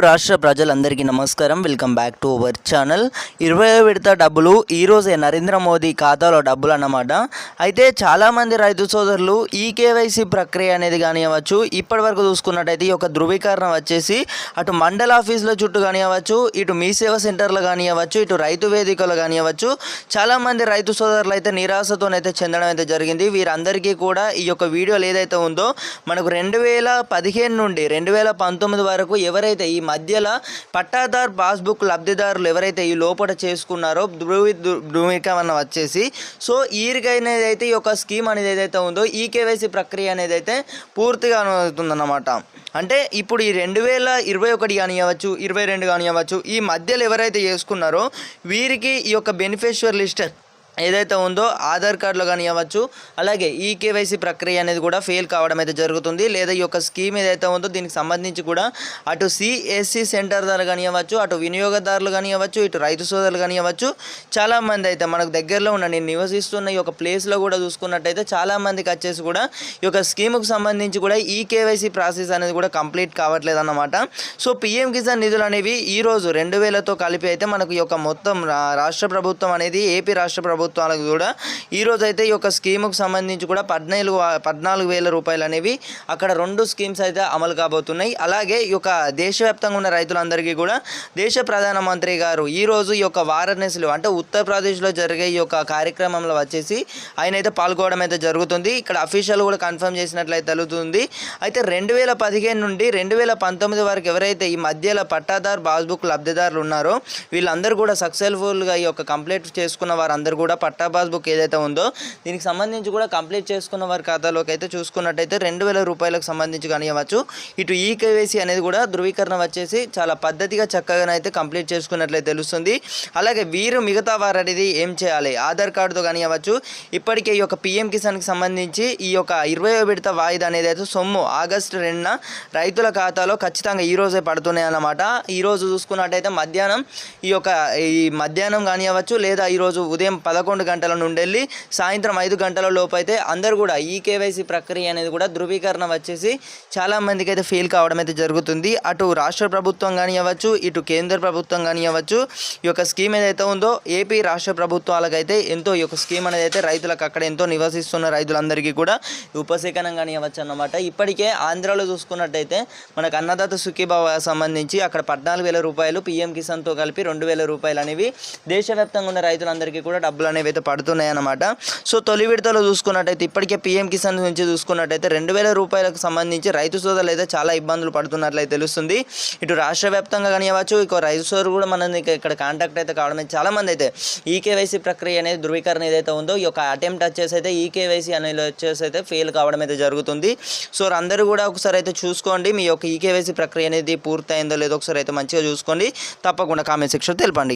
రాష్ట్ర ప్రజలందరికీ నమస్కారం. Welcome back to our channel. 20వ విడత డబ్బులు ఈరోజే నరేంద్ర మోదీ ఖాతాలో డబ్బులు అన్నమాట. అయితే చాలామంది రైతు సోదరులు ఈ కేవైసీ ప్రక్రియ అనేది కానివ్వచ్చు, ఇప్పటి వరకు చూసుకున్నట్టయితే ఈ యొక్క ధృవీకరణ వచ్చేసి అటు మండల ఆఫీసుల చుట్టూ కానివ్వచ్చు, ఇటు మీ సేవా సెంటర్లు కానివ్వచ్చు, ఇటు రైతు వేదికలు కానివ్వచ్చు, చాలామంది రైతు సోదరులు అయితే నిరాశతోనైతే చెందడం అయితే జరిగింది. వీరందరికీ కూడా ఈ యొక్క వీడియోలు ఏదైతే ఉందో మనకు 2015 నుండి 2019 వరకు ఎవరైతే ఈ మధ్యలో పట్టాదార్ పాస్బుక్ లబ్ధిదారులు ఎవరైతే ఈ లోపల చేసుకున్నారో ధృవీకరణ వచ్చేసి సో ఈరికైనది అయితే ఈ యొక్క స్కీమ్ అనేది ఏదైతే ఉందో ఈ కేవైసీ ప్రక్రియ అనేది అయితే పూర్తిగా అవుతుందన్నమాట. అంటే ఇప్పుడు ఈ 2021 కానివ్వచ్చు, 22 కానివ్వచ్చు, ఈ మధ్యలో ఎవరైతే చేసుకున్నారో వీరికి ఈ యొక్క బెనిఫిషియరీ లిస్ట్ ఏదైతే ఉందో ఆధార్ కార్డులో కానివ్వచ్చు, అలాగే ఈ కేవైసీ ప్రక్రియ అనేది కూడా ఫెయిల్ కావడం అయితే జరుగుతుంది. లేదా ఈ యొక్క స్కీమ్ ఏదైతే ఉందో దీనికి సంబంధించి కూడా అటు సిఎస్సి సెంటర్ ద్వారా కానివ్వచ్చు, అటు వినియోగదారులు కానివ్వచ్చు, ఇటు రైతు సోదరులు కానివ్వచ్చు, చాలామంది అయితే మనకు దగ్గరలో ఉన్న నేను నివసిస్తున్న ఈ యొక్క ప్లేస్లో కూడా చూసుకున్నట్టయితే చాలామందికి వచ్చేసి కూడా ఈ యొక్క స్కీముకు సంబంధించి కూడా ఈ కేవైసీ ప్రాసెస్ అనేది కూడా కంప్లీట్ కావట్లేదు అన్నమాట. సో పిఎం కిసాన్ నిధులు అనేవి ఈరోజు 2000తో కలిపి అయితే మనకు ఈ యొక్క మొత్తం రాష్ట్ర ప్రభుత్వం అనేది ఏపీ రాష్ట్ర ప్రభుత్వాలకు కూడా ఈరోజు అయితే ఈ యొక్క స్కీముకు సంబంధించి కూడా 14,000 రూపాయలు అనేవి అక్కడ 2 స్కీమ్స్ అయితే అమలు కాబోతున్నాయి. అలాగే ఈ యొక్క దేశవ్యాప్తంగా ఉన్న రైతులందరికీ కూడా దేశ ప్రధానమంత్రి గారు ఈరోజు ఈ యొక్క వారణాసిలో అంటే ఉత్తరప్రదేశ్లో జరిగే ఈ యొక్క కార్యక్రమంలో వచ్చేసి ఆయన అయితే పాల్గొనడం అయితే జరుగుతుంది. ఇక్కడ అఫీషియల్ కూడా కన్ఫర్మ్ చేసినట్లయితే తెలుస్తుంది. అయితే 2015 నుండి 2019 వరకు ఎవరైతే ఈ మధ్యలో పట్టాదార్ పాస్బుక్ లబ్ధిదారులు ఉన్నారో వీళ్ళందరూ కూడా సక్సెస్ఫుల్గా ఈ యొక్క కంప్లీట్ చేసుకున్న వారందరూ కూడా పట్టా పాస్బుక్ ఏదైతే ఉందో దీనికి సంబంధించి కూడా కంప్లీట్ చేసుకున్న వారి ఖాతాలోకి అయితే చూసుకున్నట్టయితే 2,000 రూపాయలకు సంబంధించి కానివ్వచ్చు, ఇటు ఈ కేవైసీ అనేది కూడా ధృవీకరణ వచ్చేసి చాలా పద్ధతిగా చక్కగానైతే కంప్లీట్ చేసుకున్నట్లయితే తెలుస్తుంది. అలాగే వీరు మిగతా వారు అనేది ఏం చేయాలి, ఆధార్ కార్డుతో కానివ్వచ్చు, ఇప్పటికే ఈ యొక్క పిఎం కిసాన్కి సంబంధించి ఈ యొక్క 20వ విడత వాయిదా అనేది అయితే సొమ్ము ఆగస్టు 2న రైతుల ఖాతాలో ఖచ్చితంగా ఈరోజే పడుతున్నాయి అన్నమాట. ఈరోజు చూసుకున్నట్టయితే ఈ మధ్యాహ్నం కానివ్వచ్చు, లేదా ఈరోజు ఉదయం 11 గంటల నుండి వెళ్ళి సాయంత్రం 5 గంటల లోపు అయితే అందరూ కూడా ఈ కేవైసీ ప్రక్రియ అనేది కూడా ధృవీకరణ వచ్చేసి చాలామందికి అయితే ఫెయిల్ కావడం అయితే జరుగుతుంది. అటు రాష్ట్ర ప్రభుత్వం కానివ్వచ్చు, ఇటు కేంద్ర ప్రభుత్వం కానివ్వచ్చు, ఈ యొక్క స్కీమ్ ఏదైతే ఉందో ఏపీ రాష్ట్ర ప్రభుత్వాలకైతే ఎంతో ఈ యొక్క స్కీమ్ అనేది అయితే రైతులకు అక్కడ ఎంతో నివసిస్తున్న రైతులందరికీ కూడా ఉపశమనం కానివ్వచ్చు అన్నమాట. ఇప్పటికే ఆంధ్రాలో చూసుకున్నట్టయితే మనకు అన్నదాత సుఖీభావ సంబంధించి అక్కడ 14,000 రూపాయలు పిఎం కిసాన్తో కలిపి 2,000 రూపాయలు అనేవి దేశవ్యాప్తంగా ఉన్న రైతులందరికీ కూడా డబ్బులు అనేవి అయితే పడుతున్నాయి అన్నమాట. సో తొలి విడతలో చూసుకున్నట్టయితే ఇప్పటికే పిఎం కిసాన్ నుంచి చూసుకున్నట్టయితే 2,000 రూపాయలకు సంబంధించి రైతు సోదరులు అయితే చాలా ఇబ్బందులు పడుతున్నట్లయితే తెలుస్తుంది. ఇటు రాష్ట్ర వ్యాప్తంగా కానివ్వచ్చు, ఇక రైతు సోదరు కూడా మనల్ని ఇక్కడ కాంటాక్ట్ అయితే కావడం అయితే చాలామంది అయితే ఈ కేవైసీ ప్రక్రియ అనేది ధృవీకరణ ఏదైతే ఉందో ఈ యొక్క అటెంప్ట్ వచ్చేసి అయితే ఈ కేవైసీ అనేది వచ్చేసి అయితే ఫెయిల్ కావడం అయితే జరుగుతుంది. సో అందరూ కూడా ఒకసారి అయితే చూసుకోండి, మీ యొక్క ఈ కేవైసీ ప్రక్రియ అనేది పూర్తయిందో లేదో ఒకసారి అయితే మంచిగా చూసుకోండి. తప్పకుండా కామెంట్ సెక్షన్ తెలపండి.